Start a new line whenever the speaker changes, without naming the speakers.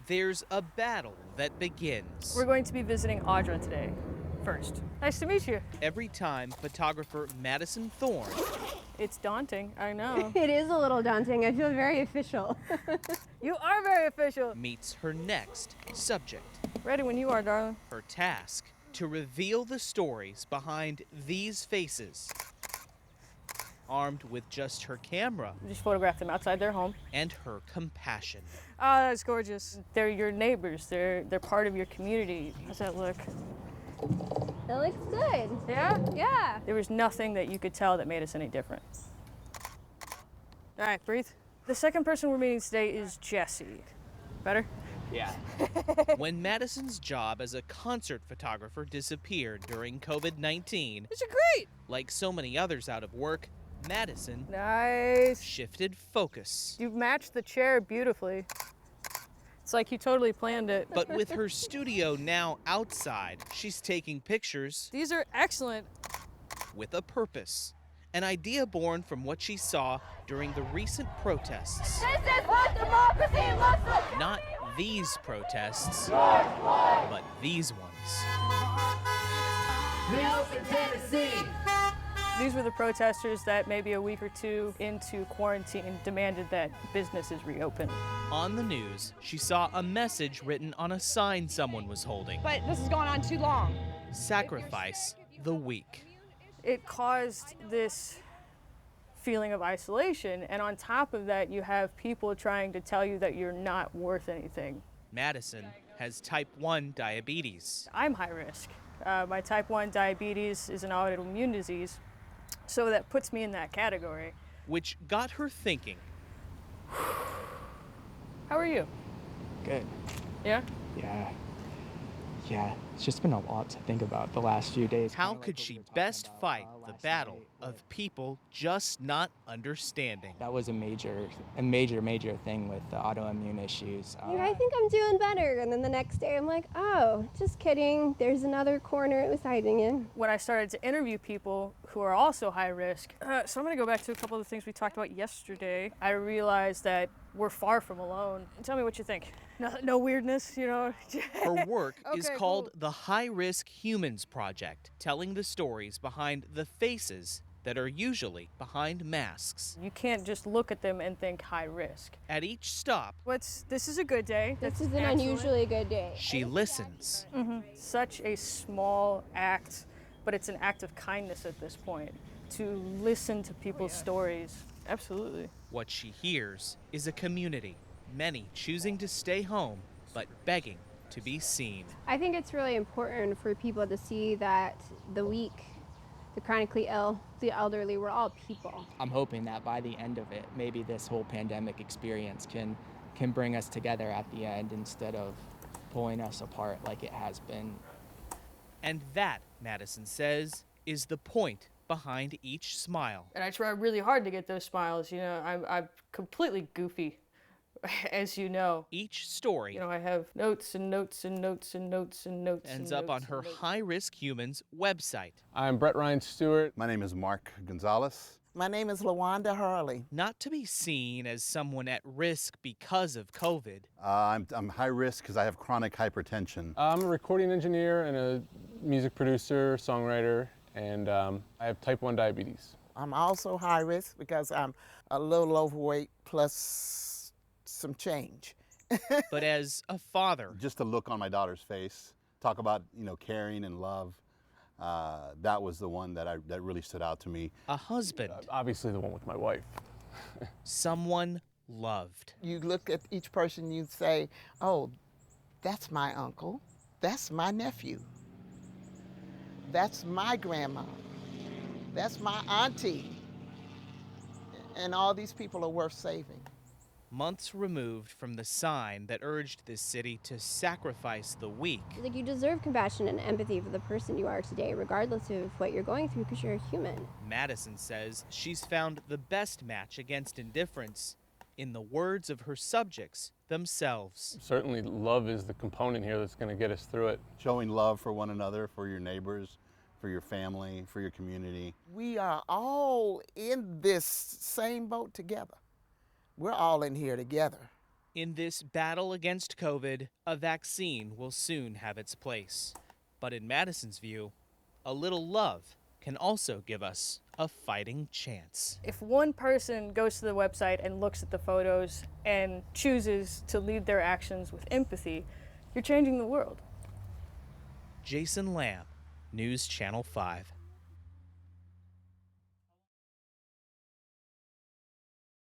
There's a battle that begins
We're going to be visiting Audra today. First. Nice to meet you.
every time photographer Madison Thorne
It's daunting, I know.
It is a little daunting. I feel very official.
You are very official.
meets her next subject.
Ready when you are, darling.
Her task to reveal the stories behind these faces. Armed with just her camera
Just photograph them outside their home.
and her compassion.
Oh, that's gorgeous. They're your neighbors. They're part of your community. How's that look?
It looks good.
Yeah?
Yeah.
There was nothing that you could tell that made us any different. All right, breathe. The second person we're meeting today is Jesse. Better?
Yeah.
When Madison's job as a concert photographer disappeared during COVID-19,
These are great.
like so many others out of work, Madison
Nice.
shifted focus.
You've matched the chair beautifully. It's like you totally planned it.
But with her studio now outside, she's taking pictures
These are excellent.
with a purpose. An idea born from what she saw during the recent protests.
This is what democracy looks like.
Not these protests, but these ones.
These were the protesters that maybe a week or two into quarantine demanded that businesses reopen.
On the news, she saw a message written on a sign someone was holding.
But this has gone on too long.
Sacrifice the weak.
It caused this feeling of isolation, and on top of that, you have people trying to tell you that you're not worth anything.
Madison has type 1 diabetes.
I'm high risk. My type 1 diabetes is an autoimmune disease, so that puts me in that category.
Which got her thinking.
How are you?
Good.
Yeah?
Yeah. It's just been a lot to think about the last few days.
How
Kinda like
could
what we
she
were talking
best
about,
fight the
last
battle
night.
of people just not understanding?
That was a major thing with the autoimmune issues.
I think I'm doing better. And then the next day I'm like, oh, just kidding. There's another corner it was hiding in.
When I started to interview people who are also high risk, so I'm gonna go back to a couple of the things we talked about yesterday. I realized that we're far from alone. Tell me what you think. No weirdness, you know?
Her work is
Okay,
called
cool.
the High Risk Humans Project, telling the stories behind the faces that are usually behind masks.
You can't just look at them and think high risk.
At each stop,
This is a good day.
This
That's
is an
excellent.
unusually good day.
she listens.
Such a small act, but it's an act of kindness at this point to listen to people's stories. Absolutely.
What she hears is a community, many choosing to stay home, but begging to be seen.
I think it's really important for people to see that the weak, the chronically ill, the elderly, we're all people.
I'm hoping that by the end of it, maybe this whole pandemic experience can bring us together at the end instead of pulling us apart like it has been.
And that, Madison says, is the point behind each smile.
And I try really hard to get those smiles. You know, I'm completely goofy, as you know.
Each story
You know, I have notes and notes and notes and notes and notes.
ends
and
up on
notes
her
and notes.
High Risk Humans website.
I'm Brett Ryan Stewart.
My name is Mark Gonzalez.
My name is LaWanda Hurley.
Not to be seen as someone at risk because of COVID,
I'm high risk because I have chronic hypertension.
I'm a recording engineer and a music producer, songwriter, and I have type 1 diabetes.
I'm also high risk because I'm a little overweight plus some change.
but as a father,
Just the look on my daughter's face, talk about caring and love. That was the one that really stood out to me.
a husband,
Obviously the one with my wife.
someone loved.
You look at each person, you say, oh, that's my uncle, that's my nephew, that's my grandma, that's my auntie, and all these people are worth saving.
Months removed from the sign that urged this city to sacrifice the weak,
Like, you deserve compassion and empathy for the person you are today, regardless of what you're going through, because you're a human.
Madison says she's found the best match against indifference in the words of her subjects themselves.
Certainly love is the component here that's going to get us through it.
Showing love for one another, for your neighbors, for your family, for your community.
We are all in this same boat together. We're all in here together.
In this battle against COVID, a vaccine will soon have its place. But in Madison's view, a little love can also give us a fighting chance.
If one person goes to the website and looks at the photos and chooses to lead their actions with empathy, you're changing the world.
Jason Lamb, News Channel 5.